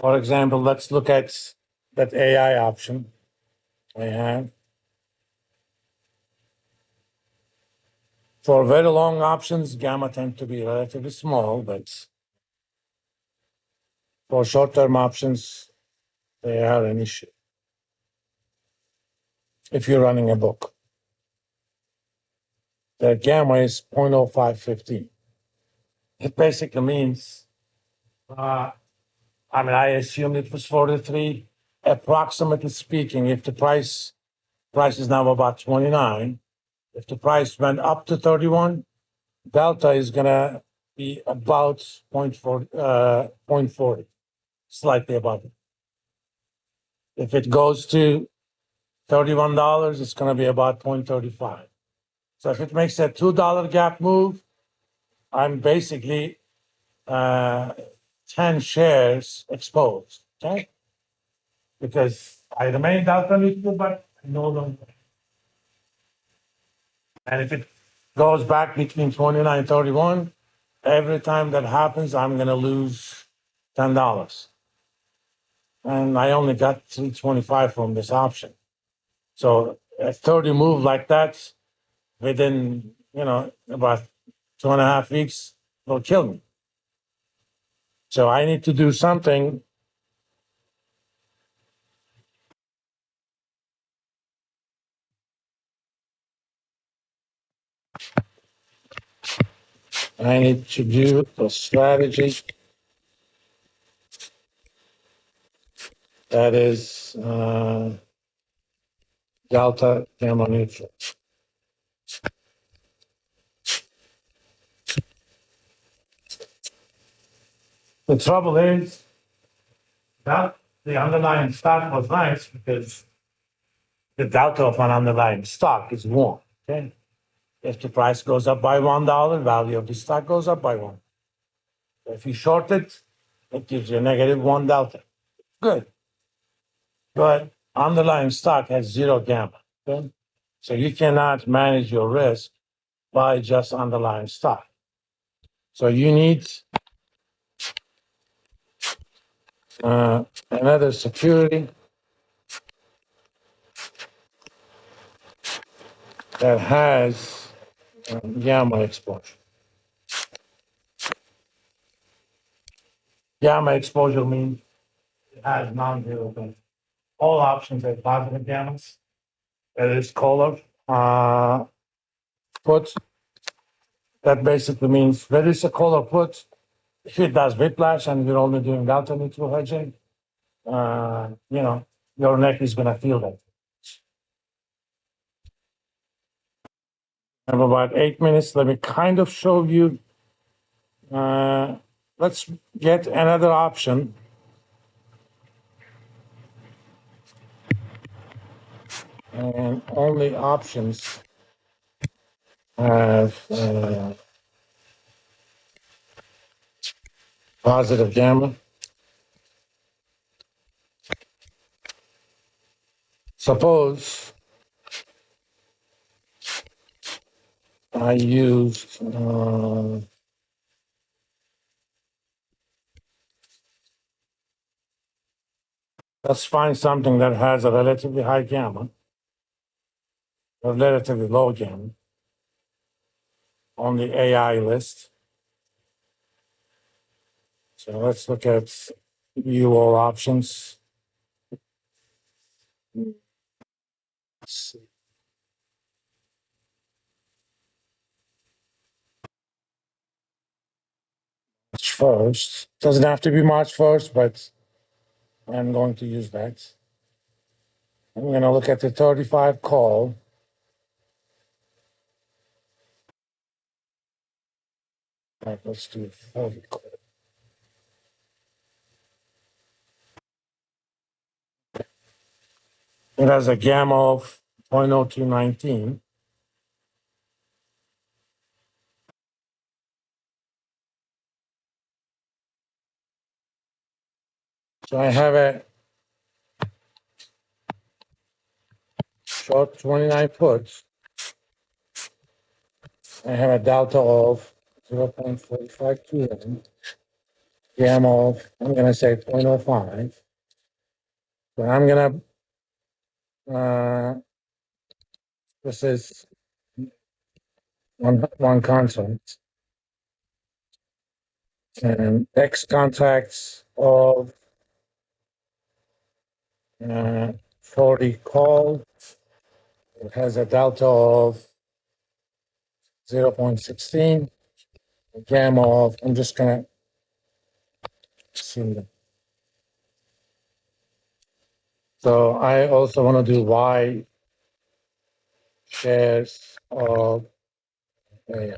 For example, let's look at that AI option I have. For very long options, gamma tend to be relatively small, but for short-term options, they are an issue. If you're running a book, the gamma is 0.0515. It basically means, I assumed it was 43. Approximately speaking, if the price is now about 29, if the price went up to 31, delta is gonna be about 0.40, slightly above it. If it goes to $31, it's gonna be about 0.35. So if it makes a $2 gap move, I'm basically 10 shares exposed, okay? Because I remain delta neutral, but no longer. And if it goes back between 29 and 31, every time that happens, I'm going to lose $10. And I only got 325 from this option. So a 30 move like that within, about 2.5 weeks will kill me. So I need to do something. I need to do a strategy that is delta gamma neutral. The trouble is that the underlying stock was nice because the delta of an underlying stock is one. Okay. If the price goes up by $1, value of the stock goes up by one. If you short it, it gives you a -1 delta. Good. But underlying stock has zero gamma. Okay? So you cannot manage your risk by just underlying stock. So you need another security that has gamma exposure. Gamma exposure means it has non-zero gamma. All options have positive gammas. It is color put. That basically means there is a color put. If it does whiplash and you're only doing delta neutral hedging, your neck is going to feel that. I have about 8 minutes. Let me kind of show you. Let's get another option. And only options have positive gamma. Suppose I used let's find something that has a relatively high gamma, or relatively low gamma on the AI list. So let's look at view all options. Let's see. March 1st. Doesn't have to be March 1st, but I'm going to use that. I'm going to look at the 35 call. All right, let's do 40 call. It has a gamma of 0.0219. So I have a short 29 puts. I have a delta of 0.4521. gamma of, I'm gonna say 0.05. So I'm gonna, this is one constant. And X contacts of 40 call. It has a delta of 0.16. Gamma of, I'm just gonna assume that. So I also want to do Y shares of A.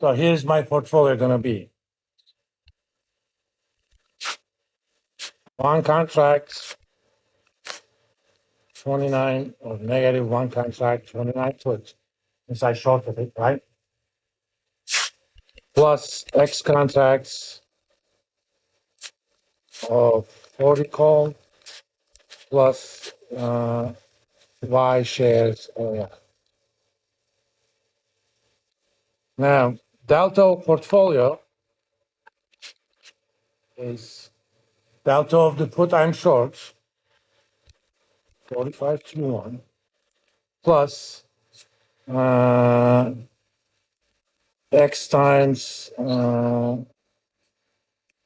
So here's my portfolio gonna be. One contract, 29 or negative one contract, 29 puts. Since I shorted it, right? Plus X contracts of 40 call plus Y shares. Oh yeah. Now delta portfolio is delta of the put I'm short, 4521 plus X times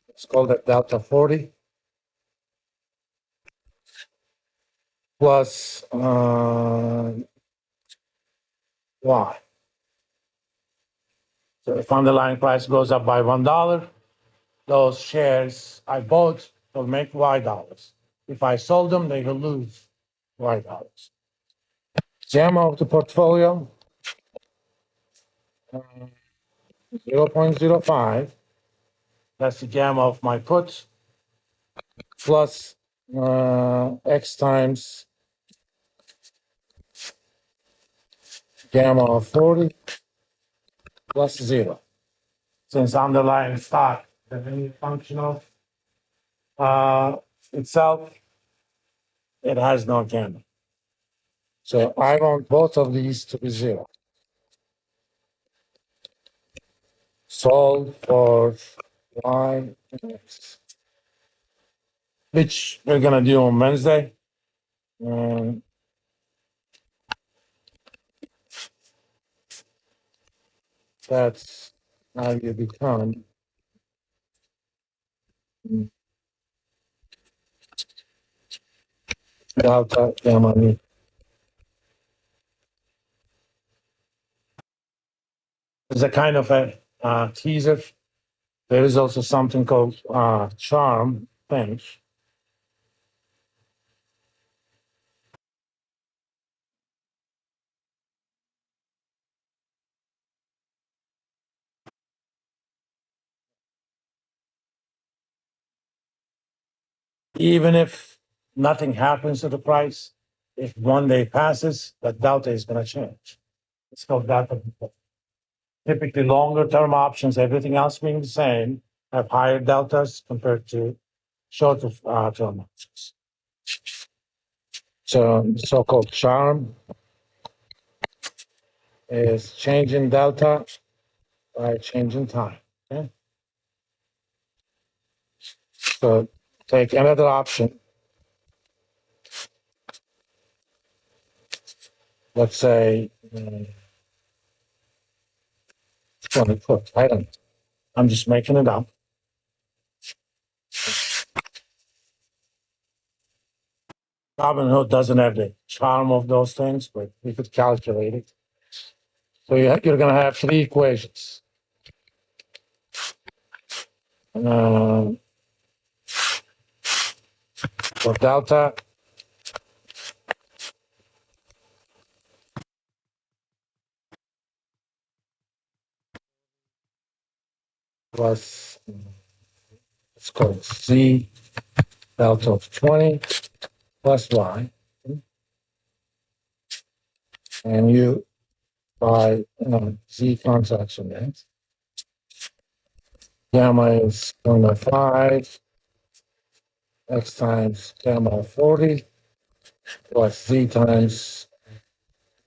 let's call that delta 40 plus Y. So if underlying price goes up by $1, those shares I bought will make Y dollars. If I sold them, they will lose Y dollars. Gamma of the portfolio, 0.05. That's the gamma of my put plus X times gamma of 40 plus 0. Since underlying stock is any functional itself, it has no gamma. So I want both of these to be 0. Solve for Y and X, which we're gonna do on Wednesday. That's how you become delta gamma mu. It's a kind of a teaser. There is also something called charm things. Even if nothing happens to the price, if one day passes, the delta is going to change. It's called delta. Typically, longer term options, everything else being the same, have higher deltas compared to shorter term options. So, the so-called charm is changing delta by changing time. Okay? So, take another option. Let's say, 20 put. I don't know. I'm just making it up. Robinhood doesn't have the charm of those things, but we could calculate it. So you're going to have three equations. For delta plus, let's call it Z delta of 20 plus Y. And you by Z contraction length. Gamma is 0.05 X times gamma of 40 plus Z times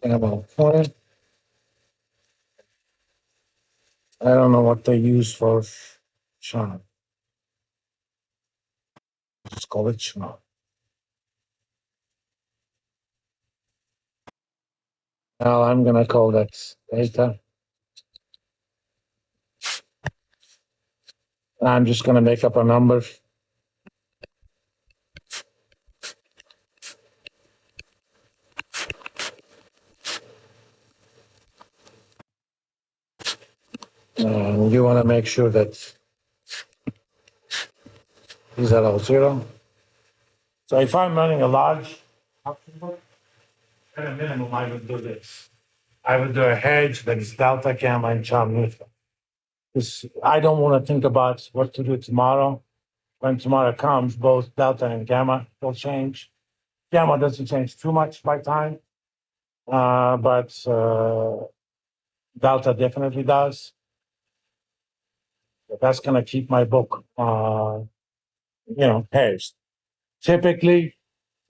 gamma of 20. I don't know what they use for charm. Just call it charm. Now I'm gonna call that theta. I'm just gonna make up a number. You want to make sure that these are all zero. So if I'm running a large option book, at a minimum, I would do this. I would do a hedge that is delta, gamma, and charm neutral. Because I don't want to think about what to do tomorrow. When tomorrow comes, both delta and gamma will change. Gamma doesn't change too much by time, but delta definitely does. That's going to keep my book, hedged. Typically,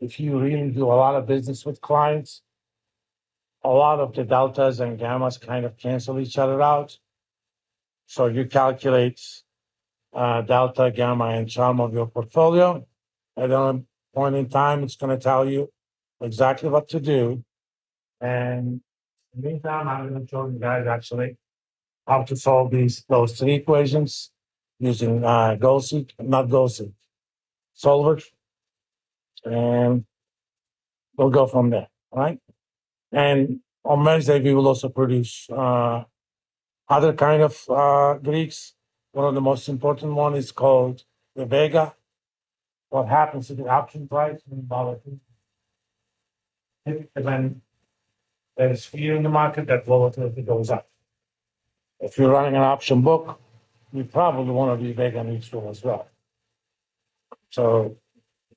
if you really do a lot of business with clients, a lot of the deltas and gammas kind of cancel each other out. So you calculate delta, gamma, and charm of your portfolio. At a point in time, it's going to tell you exactly what to do. And in the meantime, I'm going to show you guys actually how to solve those three equations using not solver. And we'll go from there, all right? And on Wednesday, we will also produce other kind of Greeks. One of the most important one is called the Vega. What happens to the option price when volatility? Typically, when there is fear in the market, that volatility goes up. If you're running an option book, you probably want to be Vega neutral as well. So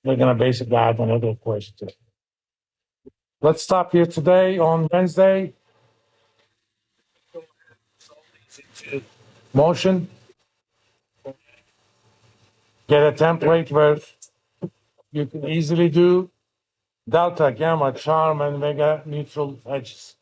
we're going to basically add another equation to it. Let's stop here today on Wednesday. Motion. Get a template where you can easily do delta, gamma, charm, and Vega neutral hedges.